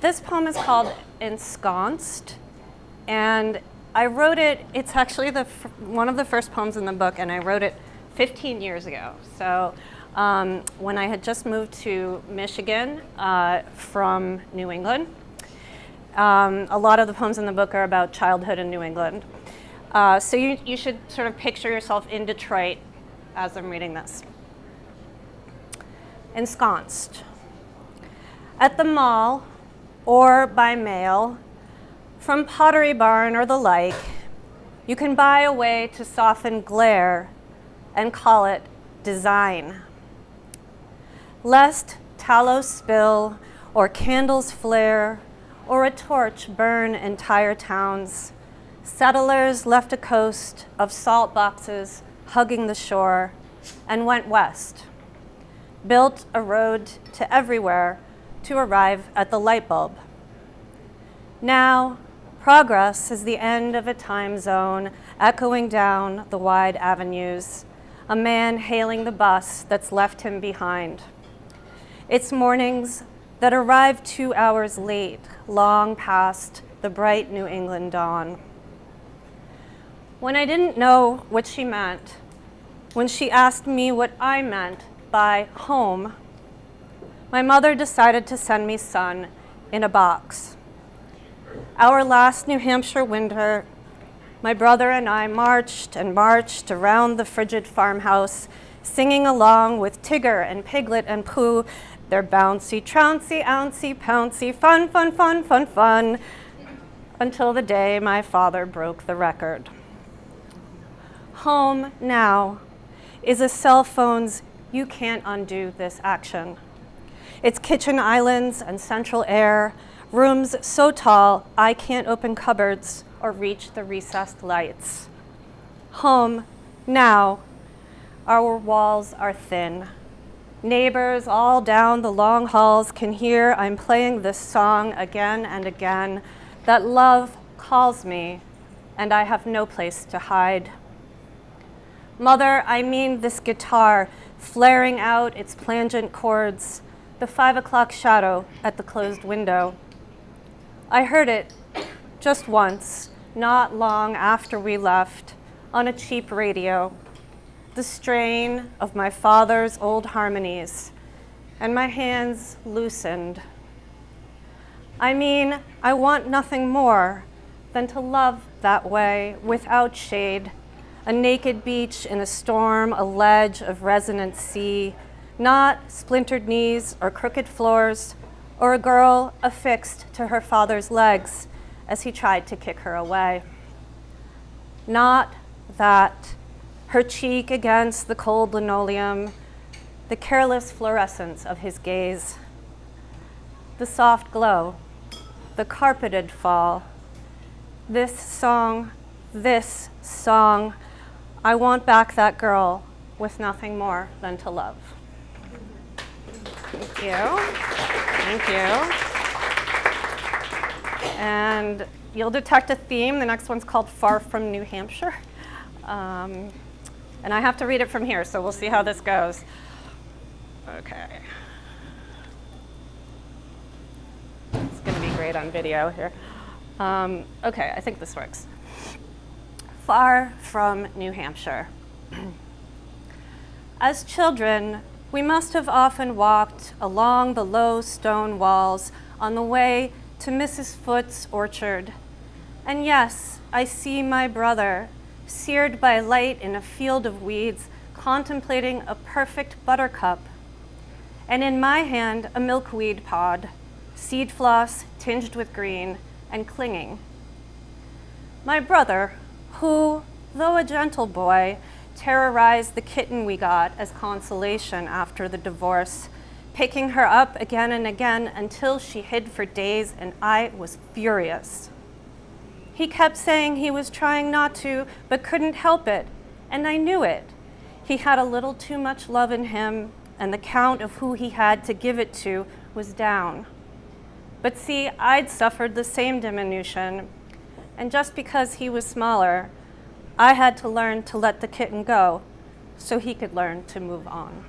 This poem is called Ensconced, and I wrote it, it's actually one of the first poems in the book, and I wrote it 15 years ago. So when I had just moved to Michigan from New England. A lot of the poems in the book are about childhood in New England. So you should sort of picture yourself in Detroit as I'm reading this. Ensconced. At the mall, or by mail, from Pottery Barn or the like, you can buy a way to soften glare and call it design. Lest tallow spill, or candles flare, or a torch burn entire towns, settlers left a coast of salt boxes hugging the shore and went west, built a road to everywhere to arrive at the light bulb. Now, progress is the end of a time zone echoing down the wide avenues, a man hailing the bus that's left him behind. It's mornings that arrive 2 hours late, long past the bright New England dawn. When I didn't know what she meant, when she asked me what I meant by home, my mother decided to send me son in a box. Our last New Hampshire winter, my brother and I marched and marched around the frigid farmhouse, singing along with Tigger and Piglet and Pooh, their bouncy, trouncy, ouncy, pouncy, fun, fun, fun, fun, fun, until the day my father broke the record. Home now is a cell phone's you can't undo this action. It's kitchen islands and central air, rooms so tall I can't open cupboards or reach the recessed lights. Home now, our walls are thin. Neighbors all down the long halls can hear I'm playing this song again and again, that love calls me and I have no place to hide. Mother, I mean this guitar flaring out its plangent chords, the 5 o'clock shadow at the closed window. I heard it just once, not long after we left, on a cheap radio, the strain of my father's old harmonies, and my hands loosened. I mean, I want nothing more than to love that way, without shade, a naked beach in a storm, a ledge of resonant sea, not splintered knees or crooked floors, or a girl affixed to her father's legs as he tried to kick her away. Not that, her cheek against the cold linoleum, the careless fluorescence of his gaze, the soft glow, the carpeted fall. This song, I want back that girl with nothing more than to love. Thank you. Thank you. And you'll detect a theme. The next one's called From New Hampshire. And I have to read it from here, so we'll see how this goes. Okay. It's going to be great on video here. Okay, I think this works. Far from New Hampshire. As children, we must have often walked along the low stone walls on the way to Mrs. Foot's orchard. And yes, I see my brother, seared by light in a field of weeds, contemplating a perfect buttercup. And in my hand, a milkweed pod, seed floss tinged with green and clinging. My brother, who, though a gentle boy, terrorized the kitten we got as consolation after the divorce, picking her up again and again until she hid for days, and I was furious. He kept saying he was trying not to, but couldn't help it, and I knew it. He had a little too much love in him, and the count of who he had to give it to was down. But see, I'd suffered the same diminution, and just because he was smaller, I had to learn to let the kitten go so he could learn to move on.